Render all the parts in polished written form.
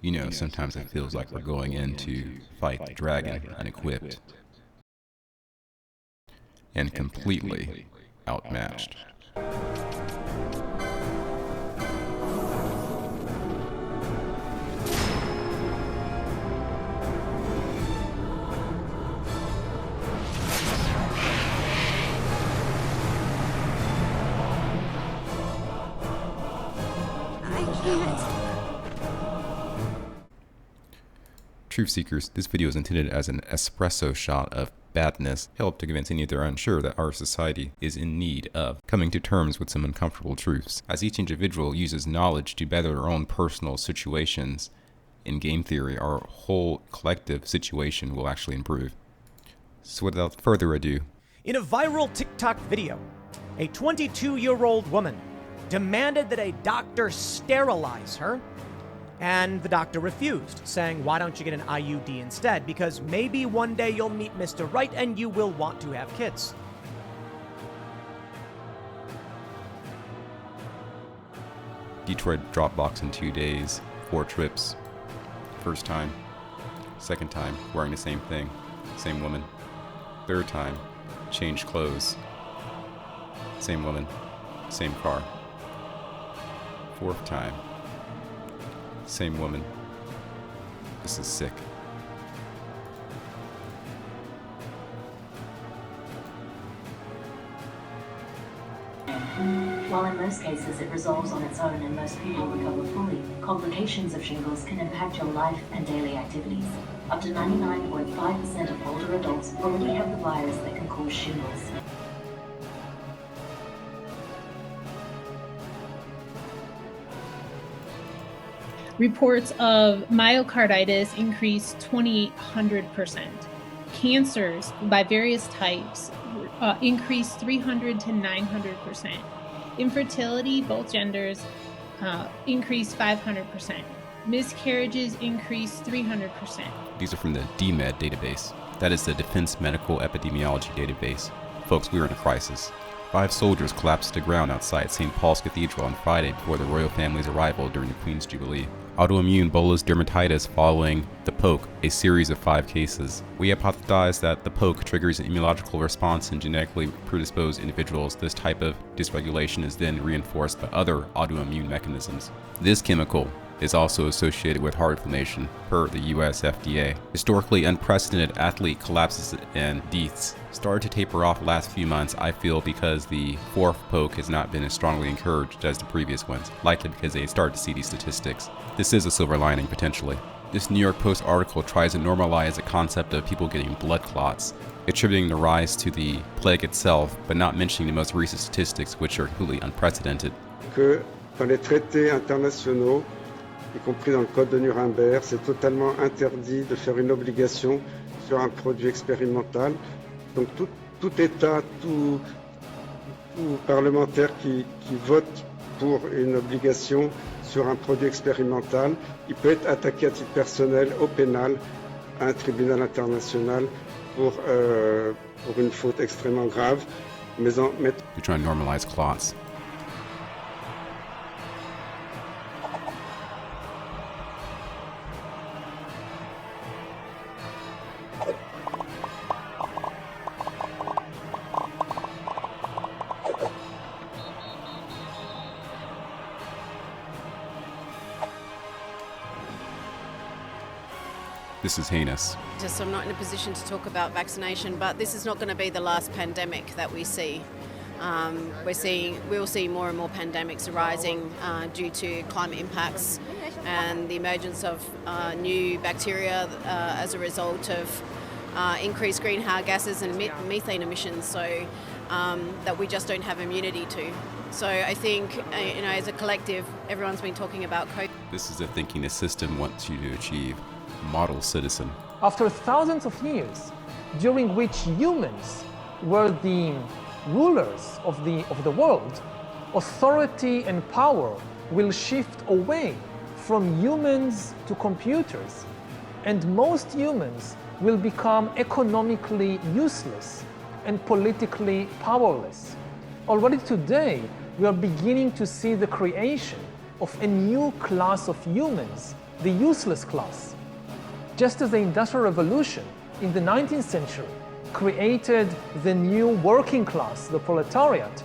You know, sometimes it feels like we're going in to fight the dragon unequipped and completely outmatched. Truth seekers, this video is intended as an espresso shot of badness, help to convince any that are unsure that our society is in need of coming to terms with some uncomfortable truths. As each individual uses knowledge to better their own personal situations, in game theory, our whole collective situation will actually improve. So without further ado. In a viral TikTok video, a 22-year-old woman demanded that a doctor sterilize her, and the doctor refused, saying, "Why don't you get an IUD instead? Because maybe one day you'll meet Mr. Right and you will want to have kids." Detroit Dropbox in 2 days, 4 trips. First time, second time, wearing the same thing, same woman. Third time, changed clothes, same woman, same car. Fourth time, same woman. This is sick. While in most cases it resolves on its own and most people recover fully, complications of shingles can impact your life and daily activities. Up to 99.5% of older adults already have the virus that can cause shingles. Reports of myocarditis increased 2,800%. Cancers by various types increased 300 to 900%. Infertility, both genders, increased 500%. Miscarriages increased 300%. These are from the DMED database. That is the Defense Medical Epidemiology database. Folks, we are in a crisis. 5 soldiers collapsed to the ground outside St. Paul's Cathedral on Friday before the royal family's arrival during the Queen's Jubilee. Autoimmune bullous dermatitis following the poke, a series of 5 cases. We hypothesize that the poke triggers an immunological response in genetically predisposed individuals. This type of dysregulation is then reinforced by other autoimmune mechanisms. This chemical is also associated with heart inflammation, per the US FDA. Historically unprecedented athlete collapses and deaths started to taper off the last few months, I feel, because the 4th poke has not been as strongly encouraged as the previous ones, likely because they started to see these statistics. This is a silver lining, potentially. This New York Post article tries to normalize the concept of people getting blood clots, attributing the rise to the plague itself, but not mentioning the most recent statistics, which are completely unprecedented. Que dans les traités internationaux, y compris dans le code de Nuremberg, c'est totalement interdit de faire une obligation sur un produit expérimental. Donc tout État, tout parlementaire qui vote pour une obligation sur un produit expérimental, il peut être attaqué à titre personnel au pénal à un tribunal international pour une faute extrêmement grave. They're trying to normalize clots. This is heinous. Just I'm not in a position to talk about vaccination, but this is not going to be the last pandemic that we see. We'll see more and more pandemics arising due to climate impacts and the emergence of new bacteria as a result of increased greenhouse gases and methane emissions, so that we just don't have immunity to. So I think, as a collective, everyone's been talking about COVID. This is the thinking the system wants you to achieve. Model citizen. After thousands of years, during which humans were the rulers of the world, authority and power will shift away from humans to computers, and most humans will become economically useless and politically powerless. Already today, we are beginning to see the creation of a new class of humans, the useless class. Just as the Industrial Revolution in the 19th century created the new working class, the proletariat,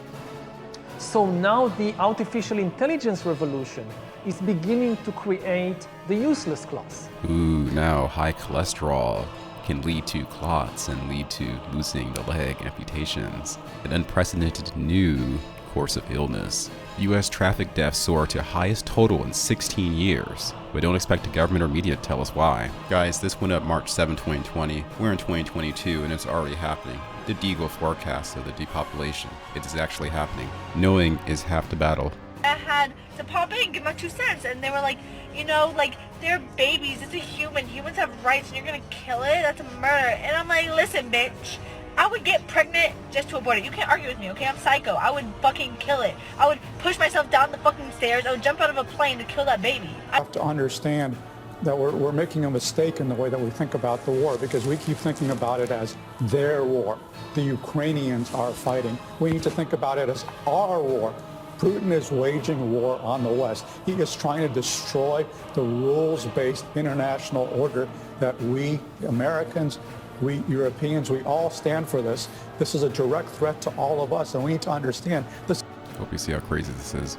so now the artificial intelligence revolution is beginning to create the useless class. Ooh, now high cholesterol can lead to clots and lead to losing the leg, amputations, an unprecedented new course of illness. U.S. traffic deaths soar to highest total in 16 years, but don't expect the government or media to tell us why. Guys, this went up March 7, 2020. We're in 2022 and it's already happening. The Deagle forecast of the depopulation. It is actually happening. Knowing is half the battle. I had to pop in and give my 2 cents, and they were like, you know, like, they're babies, it's a human, humans have rights, and you're gonna kill it? That's a murder. And I'm like, listen, bitch, I would get pregnant just to abort it. You can't argue with me, okay? I'm psycho. I would fucking kill it. I would push myself down the fucking stairs. I would jump out of a plane to kill that baby. I have to understand that we're making a mistake in the way that we think about the war, because we keep thinking about it as their war. The Ukrainians are fighting. We need to think about it as our war. Putin is waging war on the West. He is trying to destroy the rules-based international order that we Americans, we Europeans, we all stand for this. This is a direct threat to all of us, and we need to understand this. Hope you see how crazy this is.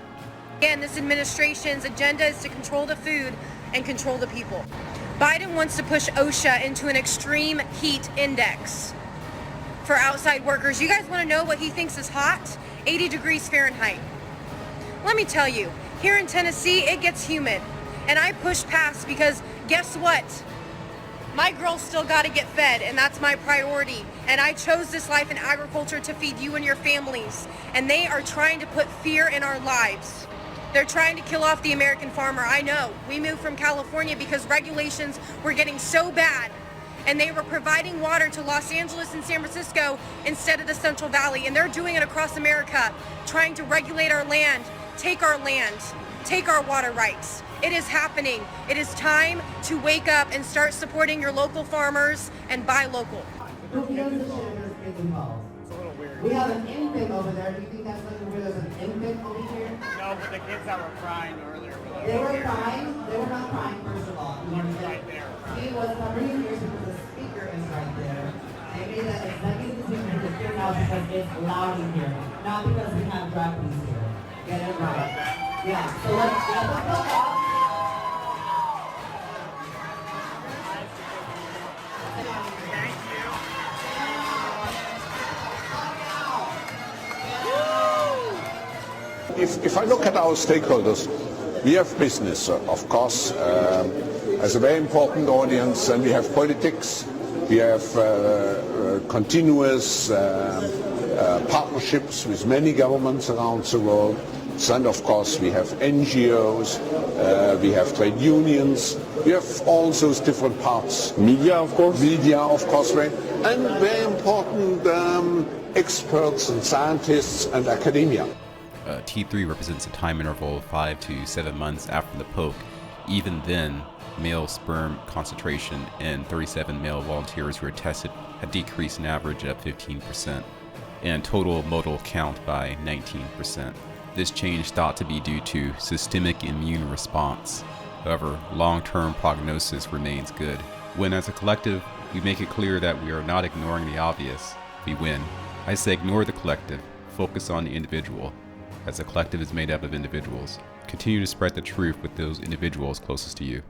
Again, this administration's agenda is to control the food and control the people. Biden wants to push OSHA into an extreme heat index for outside workers. You guys want to know what he thinks is hot? 80 degrees Fahrenheit. Let me tell you, here in Tennessee, it gets humid. And I push past because guess what? My girls still got to get fed, and that's my priority. And I chose this life in agriculture to feed you and your families. And they are trying to put fear in our lives. They're trying to kill off the American farmer. I know. We moved from California because regulations were getting so bad. And they were providing water to Los Angeles and San Francisco instead of the Central Valley. And they're doing it across America, trying to regulate our land, take our water rights. It is happening. It is time to wake up and start supporting your local farmers and buy local. We have an infant over there. Do you think that's something where there's an infant over here? No, but the kids that were crying earlier. They were crying? They were not crying, first of all. One's right there. He was covering his ears because the speaker is right there. They made that executive decision to figure out because it's loud in here, not because we have drag queens here. Get it right. Yeah, so let's look up. If I look at our stakeholders, we have business, of course, as a very important audience, and we have politics, we have continuous partnerships with many governments around the world, and of course we have NGOs, we have trade unions, we have all those different parts. Media, of course, and very important experts and scientists and academia. T3 represents a time interval of 5 to 7 months after the poke. Even then, male sperm concentration in 37 male volunteers who were tested had decreased an average of 15%, and total motile count by 19%. This change thought to be due to systemic immune response. However, long-term prognosis remains good. When as a collective, we make it clear that we are not ignoring the obvious, we win. I say ignore the collective, focus on the individual. As a collective is made up of individuals, continue to spread the truth with those individuals closest to you.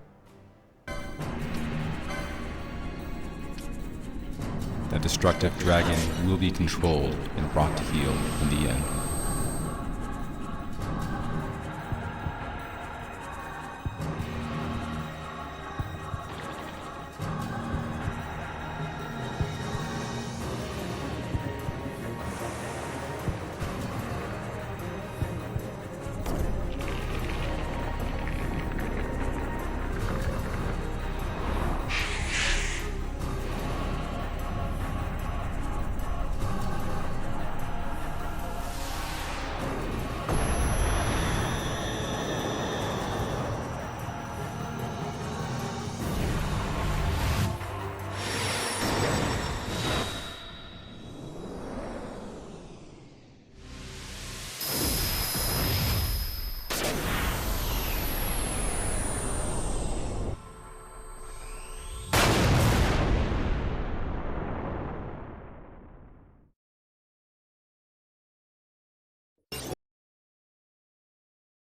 That destructive dragon will be controlled and brought to heel in the end.